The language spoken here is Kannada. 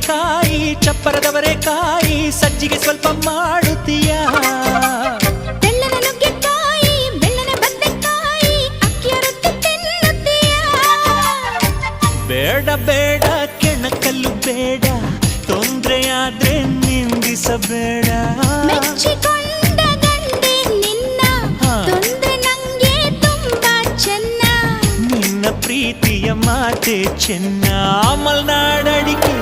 ಕಡಲೆಕಾಯಿ ಚಪ್ಪರದವರೆಕಾಯಿ ಸಜ್ಜಿಗೆ ಸ್ವಲ್ಪ ಮಾಡುತ್ತೀಯ ತೆಳ್ಳನ ನುಗ್ಗೆಕಾಯಿ ಬೆಳ್ಳನ ಬದನೆಕಾಯಿ ಅಕ್ಕಿಯ ರೊಟ್ಟಿ ತಿನ್ನುತ್ತೀಯ ಬೇಡ ಬೇಡ ಕೆಣಕಲ್ಲು ಬೇಡ ತೊಂದ್ರೆಯಾದ್ರೆ ನಿಂದಿಸಬೇಡ ಮೆಚ್ಚಿಕೊಂಡ ಗಂಡೆ ನಿನ್ನ ತೊಂದ್ರೆ ನಂಗೆ ತುಂಬಾ ಚೆನ್ನ ನಿನ್ನ ಪ್ರೀತಿಯ ಮಾತೆ ಚೆನ್ನ ಮಲ್ನಾಡಡಿಕೆ